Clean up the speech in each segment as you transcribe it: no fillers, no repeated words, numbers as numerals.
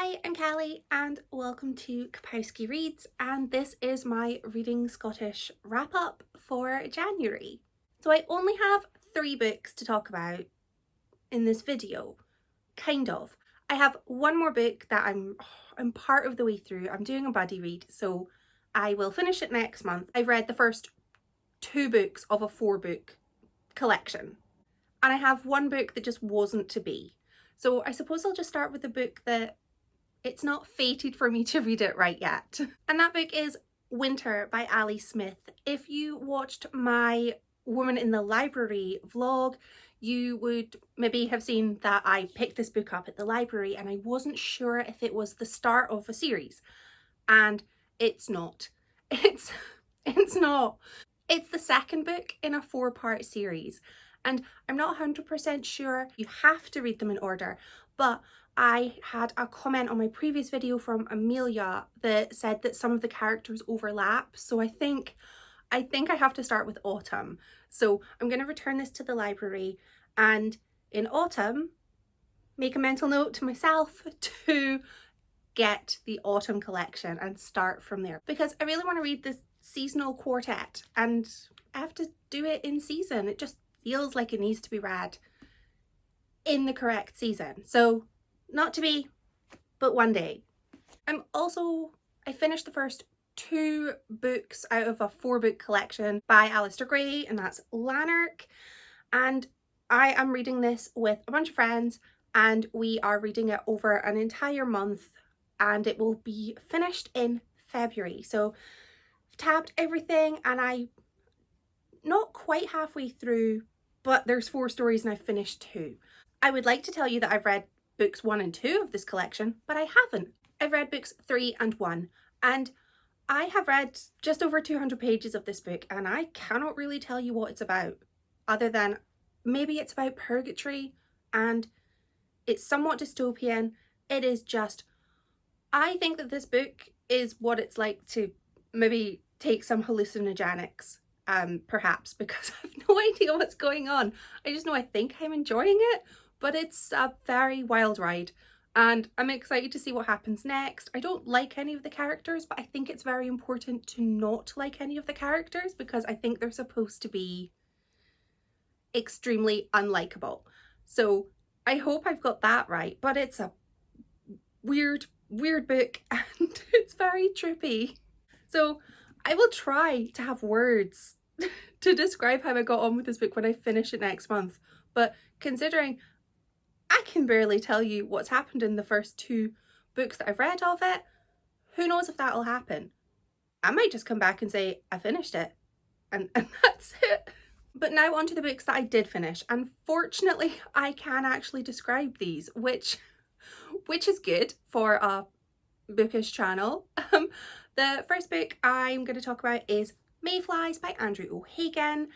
Hi, I'm Kelly and welcome to Kapowski Reads, and this is my Reading Scottish wrap up for January. So I only have 3 books to talk about in this video, kind of. I have one more book that I'm part of the way through. I'm doing a buddy read, so I will finish it next month. I've read the first 2 books of a 4-book collection, and I have one book that just wasn't to be. So I suppose I'll just start with the book that it's not fated for me to read it right yet. And that book is Winter by Ali Smith. If you watched my Woman in the Library vlog, you would maybe have seen that I picked this book up at the library and I wasn't sure if it was the start of a series. And it's not. It's not. It's the second book in a 4-part series. And I'm not 100% sure you have to read them in order, but I had a comment on my previous video from Amelia that said that some of the characters overlap, so I think I have to start with Autumn. So I'm going to return this to the library, and in Autumn make a mental note to myself to get the Autumn collection and start from there, because I really want to read this seasonal quartet and I have to do it in season. It just feels like it needs to be read in the correct season. So not to be, but one day. I finished the first 2 books out of a 4-book collection by Alasdair Gray, and that's Lanark. And I am reading this with a bunch of friends, and we are reading it over an entire month, and it will be finished in February. So I've tabbed everything, and I'm not quite halfway through, but there's 4 stories and I've finished 2. I would like to tell you that I've read books 1 and 2 of this collection, but I haven't. I've read books 3 and 1, and I have read just over 200 pages of this book, and I cannot really tell you what it's about, other than maybe it's about purgatory and it's somewhat dystopian. It is just, I think that this book is what it's like to maybe take some hallucinogenics, perhaps, because I have no idea what's going on. I just know I think I'm enjoying it, but it's a very wild ride and I'm excited to see what happens next. I don't like any of the characters, but I think it's very important to not like any of the characters because I think they're supposed to be extremely unlikable. So I hope I've got that right, but it's a weird book and it's very trippy. So I will try to have words to describe how I got on with this book when I finish it next month, but considering I can barely tell you what's happened in the first 2 books that I've read of it, who knows if that'll happen. I might just come back and say I finished it and that's it. But now on to the books that I did finish, and fortunately I can actually describe these, which is good for a bookish channel. The first book I'm going to talk about is Mayflies by Andrew O'Hagan.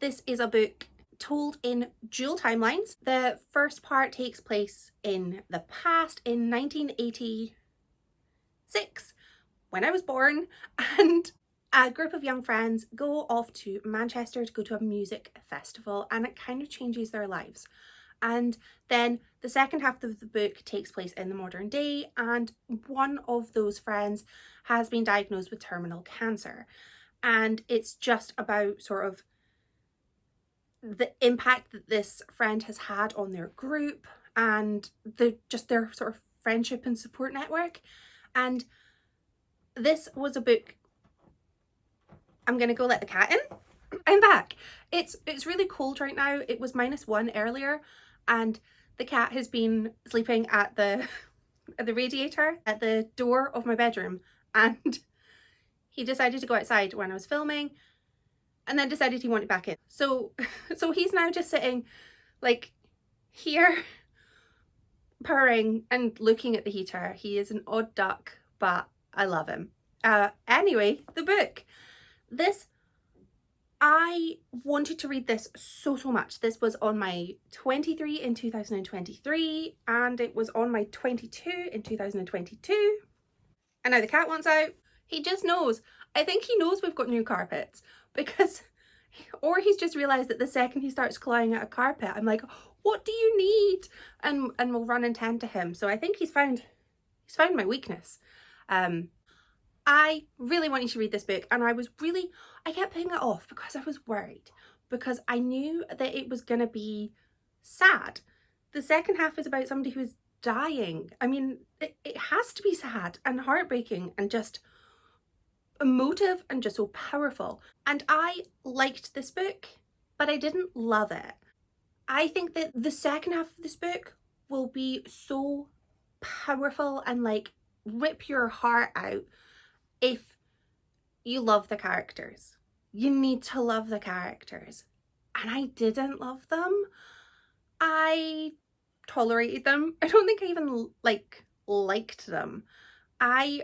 This is a book told in dual timelines. The first part takes place in the past, in 1986, when I was born, and a group of young friends go off to Manchester to go to a music festival, and it kind of changes their lives. And then the second half of the book takes place in the modern day, and one of those friends has been diagnosed with terminal cancer. And it's just about sort of the impact that this friend has had on their group and their sort of friendship and support network. And this was a book. I'm gonna go let the cat in. I'm back. It's really cold right now. It was -1 earlier, and the cat has been sleeping at the radiator at the door of my bedroom, and he decided to go outside when I was filming and then decided he wanted back in. So he's now just sitting like here, purring and looking at the heater. He is an odd duck, but I love him. Anyway, the book. I wanted to read this so much. This was on my 23 in 2023 and it was on my 22 in 2022. And now the cat wants out. He just knows. I think he knows we've got new carpets because, or he's just realised that the second he starts clawing at a carpet, I'm like, what do you need? And we'll run and tend to him. So I think he's found he's found my weakness. I really wanted to read this book, and I kept putting it off because I was worried, because I knew that it was going to be sad. The second half is about somebody who is dying. I mean, it has to be sad and heartbreaking and just emotive and just so powerful. And I liked this book, but I didn't love it. I think that the second half of this book will be so powerful and like rip your heart out if you love the characters. You need to love the characters. And I didn't love them. I tolerated them. I don't think I even liked them. I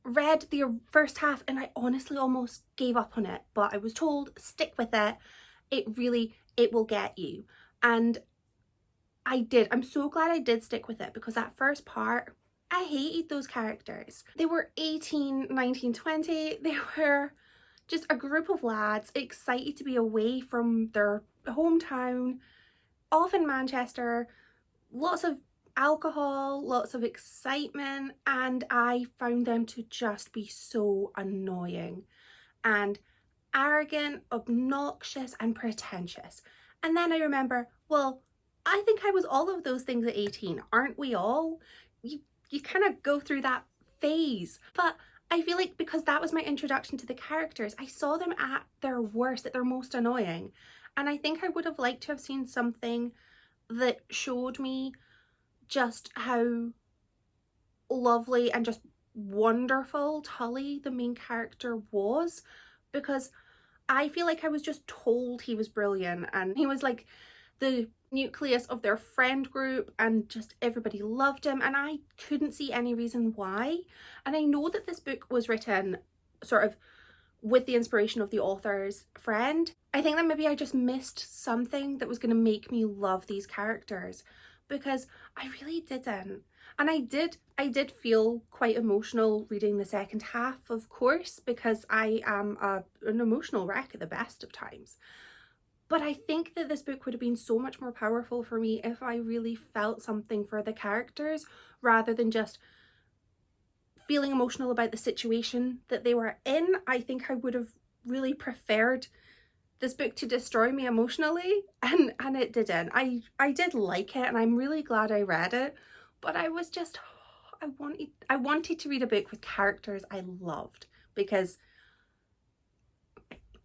read the first half and I honestly almost gave up on it, but I was told stick with it. It will get you. And I did. I'm so glad I did stick with it, because that first part, I hated those characters. They were 18, 19, 20. They were just a group of lads excited to be away from their hometown, off in Manchester, lots of alcohol, lots of excitement, and I found them to just be so annoying and arrogant, obnoxious and pretentious. And then I remember, well, I think I was all of those things at 18, aren't we all? You kind of go through that phase. But I feel like because that was my introduction to the characters, I saw them at their worst, at their most annoying. And I think I would have liked to have seen something that showed me just how lovely and just wonderful Tully, the main character, was, because I feel like I was just told he was brilliant and he was like the nucleus of their friend group and just everybody loved him, and I couldn't see any reason why. And I know that this book was written sort of with the inspiration of the author's friend. I think that maybe I just missed something that was going to make me love these characters, because I really didn't. And I did feel quite emotional reading the second half, of course, because I am an emotional wreck at the best of times. But I think that this book would have been so much more powerful for me if I really felt something for the characters, rather than just feeling emotional about the situation that they were in. I think I would have really preferred this book to destroy me emotionally, and it didn't. I did like it and I'm really glad I read it, but I was just, I wanted to read a book with characters I loved, because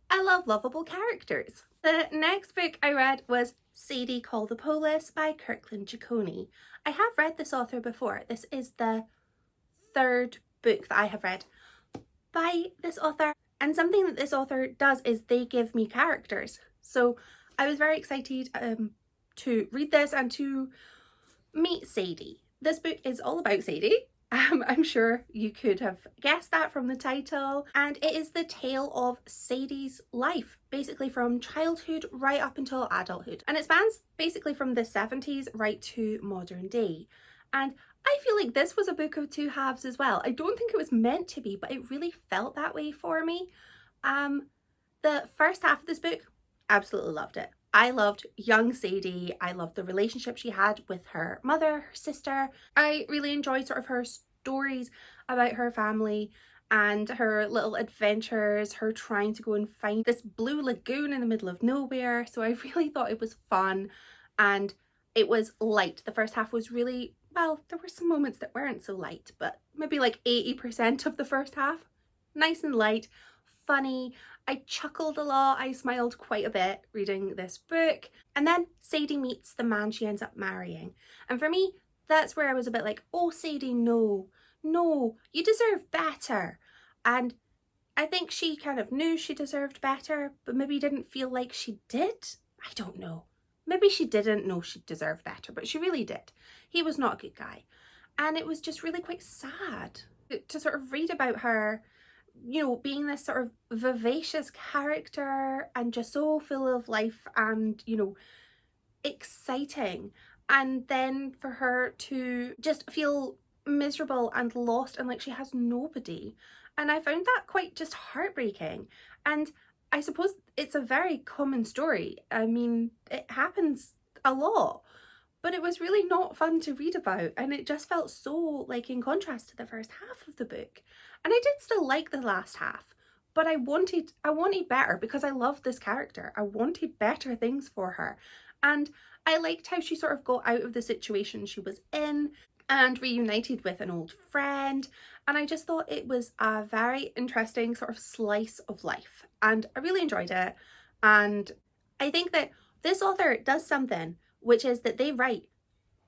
I love lovable characters. The next book I read was Sadie Call the Polis by Kirkland Ciccone. I have read this author before. This is the third book that I have read by this author. And something that this author does is they give me characters. So I was very excited to read this and to meet Sadie. This book is all about Sadie. I'm sure you could have guessed that from the title. And it is the tale of Sadie's life, basically from childhood right up until adulthood. And it spans basically from the 70s right to modern day. And I feel like this was a book of two halves as well. I don't think it was meant to be, but it really felt that way for me. The first half of this book, absolutely loved it. I loved young Sadie. I loved the relationship she had with her mother, her sister. I really enjoyed sort of her stories about her family and her little adventures, her trying to go and find this blue lagoon in the middle of nowhere. So I really thought it was fun and it was light. The first half was really, well, there were some moments that weren't so light, but maybe like 80% of the first half. Nice and light, funny. I chuckled a lot. I smiled quite a bit reading this book. And then Sadie meets the man she ends up marrying. And for me, that's where I was a bit like, oh, Sadie, no, you deserve better. And I think she kind of knew she deserved better, but maybe didn't feel like she did. I don't know. Maybe she didn't know she deserved better, but she really did. He was not a good guy. And it was just really quite sad to sort of read about her, you know, being this sort of vivacious character and just so full of life and, you know, exciting. And then for her to just feel miserable and lost and like she has nobody. And I found that quite just heartbreaking. And I suppose it's a very common story. I mean, it happens a lot. but it was really not fun to read about, and it just felt so like in contrast to the first half of the book. And I did still like the last half, but I wanted better because I loved this character. I wanted better things for her, and I liked how she sort of got out of the situation she was in and reunited with an old friend. And I just thought it was a very interesting sort of slice of life, and I really enjoyed it. And I think that this author does something, which is that they write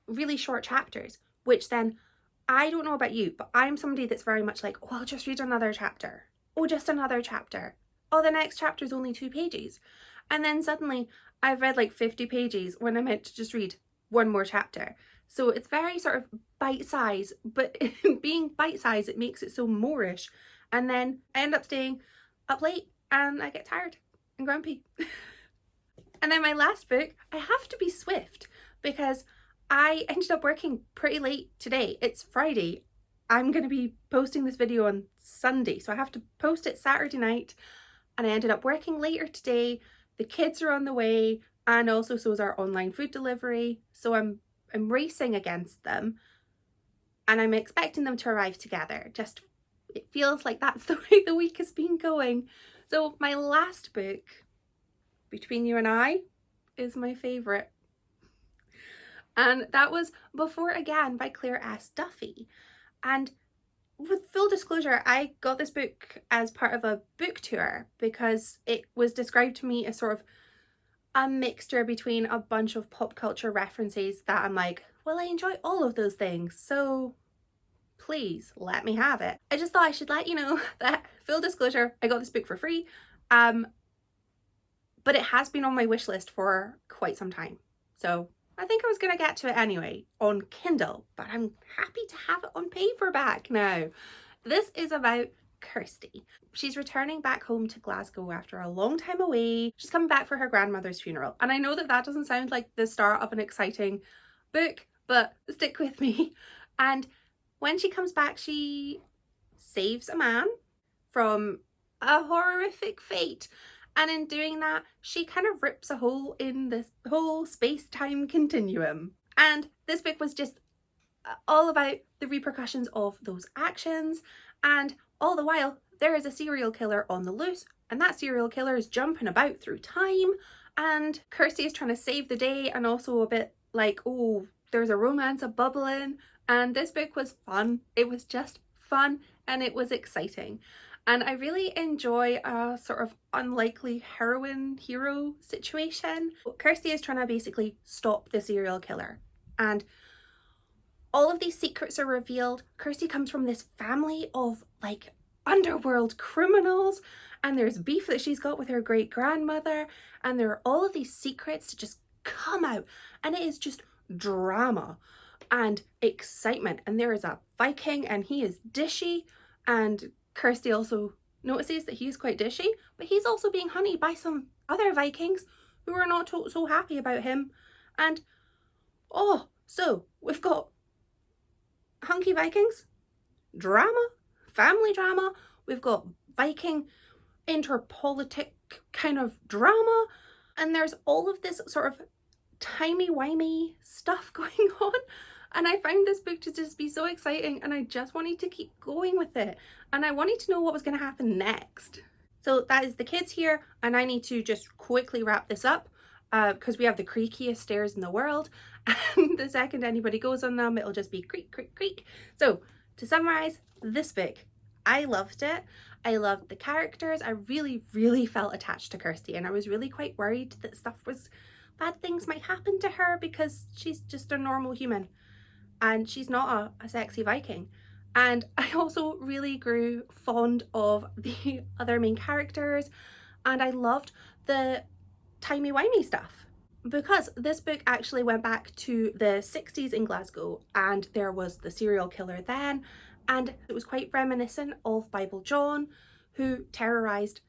really short chapters, which then, I don't know about you, but I'm somebody that's very much like, oh, I'll just read another chapter. Oh, just another chapter. Oh, the next chapter is only 2 pages. And then suddenly I've read like 50 pages when I meant to just read one more chapter. So it's very sort of bite-sized, but being bite-sized, it makes it so moreish. And then I end up staying up late and I get tired and grumpy. And then my last book, I have to be swift because I ended up working pretty late today. It's Friday. I'm going to be posting this video on Sunday, so I have to post it Saturday night. And I ended up working later today. The kids are on the way, and also so is our online food delivery. So I'm racing against them, and I'm expecting them to arrive together. Just, it feels like that's the way the week has been going. So my last book, Between You and I, is my favourite. And that was Before Again by Claire S. Duffy. And with full disclosure, I got this book as part of a book tour because it was described to me as sort of a mixture between a bunch of pop culture references that I'm like, well, I enjoy all of those things, so please let me have it. I just thought I should let you know that, full disclosure, I got this book for free, but it has been on my wish list for quite some time. So I think I was going to get to it anyway on Kindle, but I'm happy to have it on paperback now. This is about Kirsty. She's returning back home to Glasgow after a long time away. She's coming back for her grandmother's funeral. And I know that that doesn't sound like the start of an exciting book, but stick with me. And when she comes back, she saves a man from a horrific fate. And in doing that, she kind of rips a hole in this whole space-time continuum. And this book was just all about the repercussions of those actions. And all the while, there is a serial killer on the loose, and that serial killer is jumping about through time. And Kirsty is trying to save the day, and also a bit like, oh, there's a romance bubbling. And this book was fun. It was just fun, and it was exciting. And I really enjoy a sort of unlikely heroine hero situation. Kirsty is trying to basically stop the serial killer, and all of these secrets are revealed. Kirsty comes from this family of like underworld criminals, and there's beef that she's got with her great grandmother, and there are all of these secrets to just come out, and it is just drama and excitement. And there is a Viking, and he is dishy, and Kirsty also notices that he's quite dishy, but he's also being hunted by some other Vikings who are not so happy about him. And oh, so we've got hunky Vikings, drama, family drama, we've got Viking interpolitic kind of drama, and there's all of this sort of timey-wimey stuff going on. And I found this book to just be so exciting, and I just wanted to keep going with it. And I wanted to know what was going to happen next. So that is the kids here, and I need to just quickly wrap this up because we have the creakiest stairs in the world. And the second anybody goes on them, it'll just be creak, creak, creak. So to summarize this book, I loved it. I loved the characters. I really, really felt attached to Kirsty, and I was really quite worried that bad things might happen to her because she's just a normal human. And she's not a sexy Viking. And I also really grew fond of the other main characters, and I loved the timey-wimey stuff, because this book actually went back to the 60s in Glasgow, and there was the serial killer then, and it was quite reminiscent of Bible John, who terrorised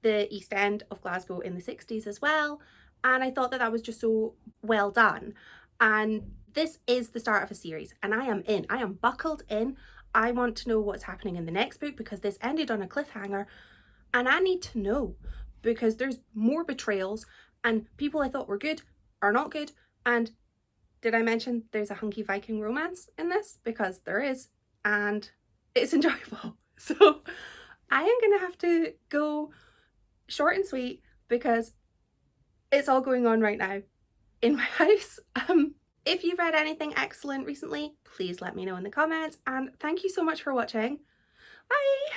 the East End of Glasgow in the 60s as well. And I thought that that was just so well done. And this is the start of a series, and I am in. I am buckled in. I want to know what's happening in the next book because this ended on a cliffhanger, and I need to know because there's more betrayals, and people I thought were good are not good, and Did I mention there's a hunky Viking romance in this? Because there is, and it's enjoyable. So I am gonna have to go short and sweet because it's all going on right now in my house. If you've read anything excellent recently, please let me know in the comments, and thank you so much for watching. Bye!